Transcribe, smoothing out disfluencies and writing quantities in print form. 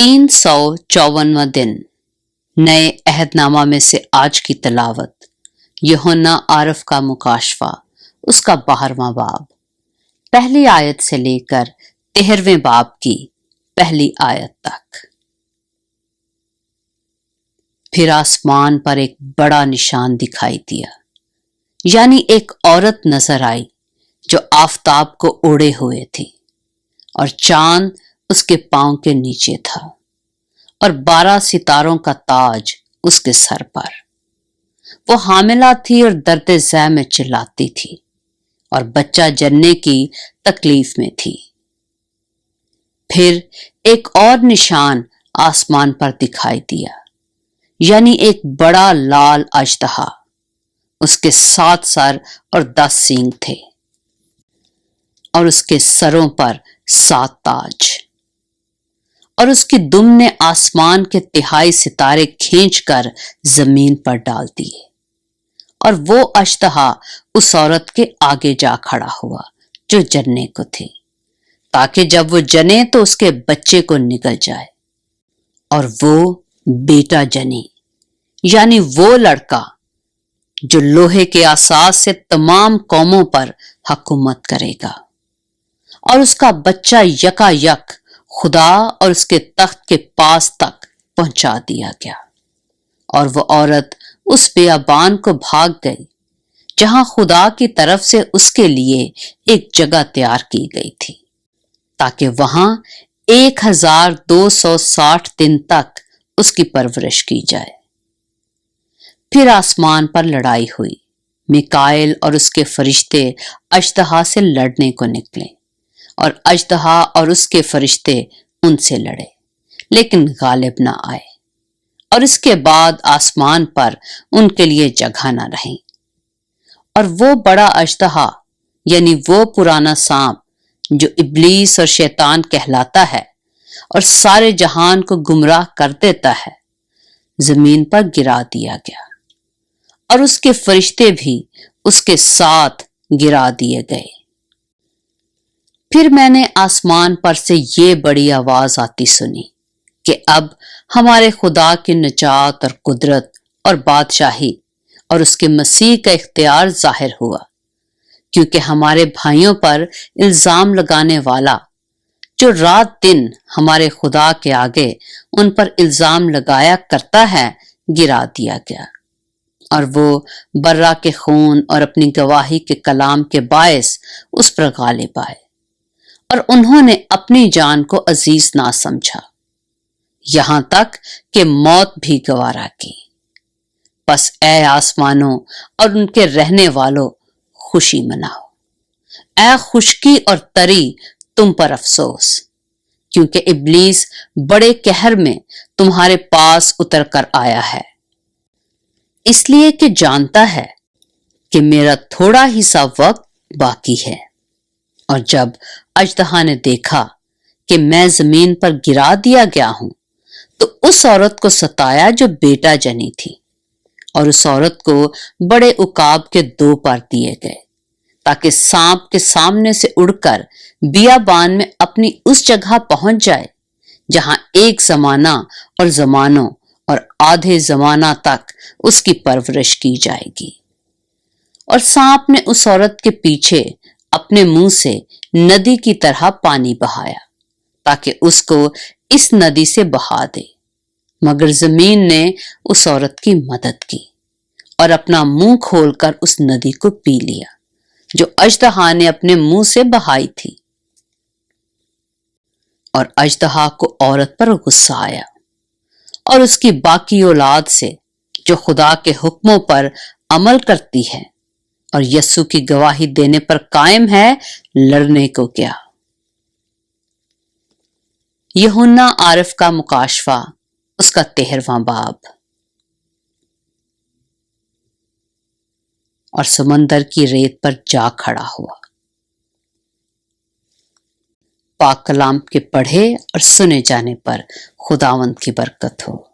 354वां दिन। नए अहदनामा में से आज की तिलावत यूहन्ना आरफ का मुकाशफा, उसका 12वां बाब, पहली आयत से लेकर 13वें बाब की पहली आयत तक। फिर आसमान पर एक बड़ा निशान दिखाई दिया, यानी एक औरत नजर आई जो आफताब को ओढ़े हुए थी और चांद उसके पांव के नीचे था और 12 सितारों का ताज उसके सर पर। वो हामिला थी और दर्द ज़ै में चिल्लाती थी और बच्चा जनने की तकलीफ में थी। फिर एक और निशान आसमान पर दिखाई दिया, यानी एक बड़ा लाल अजदहा। उसके 7 सर और 10 सींग थे और उसके सरों पर 7 ताज, और उसकी दुम ने आसमान के 3 सितारे खींचकर जमीन पर डाल दिए। और वो अजदहा उस औरत के आगे जा खड़ा हुआ जो जनने को थी, ताकि जब वो जने तो उसके बच्चे को निगल जाए। और वो बेटा जनी, यानी वो लड़का जो लोहे के आसास से तमाम कौमों पर हुकूमत करेगा। और उसका बच्चा यकायक खुदा और उसके तख्त के पास तक पहुंचा दिया गया। और वो औरत उस बियाबान को भाग गई जहां खुदा की तरफ से उसके लिए एक जगह तैयार की गई थी, ताकि वहां 1260 दिन तक उसकी परवरिश की जाए। फिर आसमान पर लड़ाई हुई। मिकाएल और उसके फरिश्ते अजदहा से लड़ने को निकले और अजदहा और उसके फरिश्ते उनसे लड़े, लेकिन गालिब ना आए। और इसके बाद आसमान पर उनके लिए जगह ना रही। और वो बड़ा अजदहा, यानी वो पुराना सांप जो इब्लीस और शैतान कहलाता है और सारे जहान को गुमराह कर देता है, जमीन पर गिरा दिया गया और उसके फरिश्ते भी उसके साथ गिरा दिए गए। फिर मैंने आसमान पर से ये बड़ी आवाज आती सुनी कि अब हमारे खुदा की निजात और कुदरत और बादशाही और उसके मसीह का इख्तियार जाहिर हुआ, क्योंकि हमारे भाइयों पर इल्जाम लगाने वाला, जो रात दिन हमारे खुदा के आगे उन पर इल्जाम लगाया करता है, गिरा दिया गया। और वो बर्रा के खून और अपनी गवाही के कलाम के बायस उस पर गालिब आए, और उन्होंने अपनी जान को अजीज ना समझा, यहां तक कि मौत भी गवारा की। बस ए आसमानों और उनके रहने वालों, खुशी मनाओ। ए खुशकी और तरी तुम पर अफसोस, क्योंकि इब्लीस बड़े कहर में तुम्हारे पास उतर कर आया है, इसलिए कि जानता है कि मेरा थोड़ा ही सा वक्त बाकी है। और जब अजदहा ने देखा कि मैं जमीन पर गिरा दिया गया हूं, तो उस औरत को सताया जो बेटा जनी थी, और उस औरत को बड़े उकाब के 2 पर दिए गए, ताकि सांप के सामने से उड़कर बियाबान में अपनी उस जगह पहुंच जाए जहां एक जमाना और जमानों और आधे जमाना तक उसकी परवरिश की जाएगी। और सांप ने उस औरत के पीछे अपने मुंह से नदी की तरह पानी बहाया, ताकि उसको इस नदी से बहा दे। मगर जमीन ने उस औरत की मदद की और अपना मुंह खोलकर उस नदी को पी लिया जो अजदहा ने अपने मुंह से बहाई थी। और अजदहा को औरत पर गुस्सा आया और उसकी बाकी औलाद से, जो खुदा के हुक्मों पर अमल करती है और यस्सु की गवाही देने पर कायम है, लड़ने को क्या। यूहन्ना आरफ का मुकाशफा, उसका 13वां बाब। और समंदर की रेत पर जा खड़ा हुआ। पाक कलाम के पढ़े और सुने जाने पर खुदावंद की बरकत हो।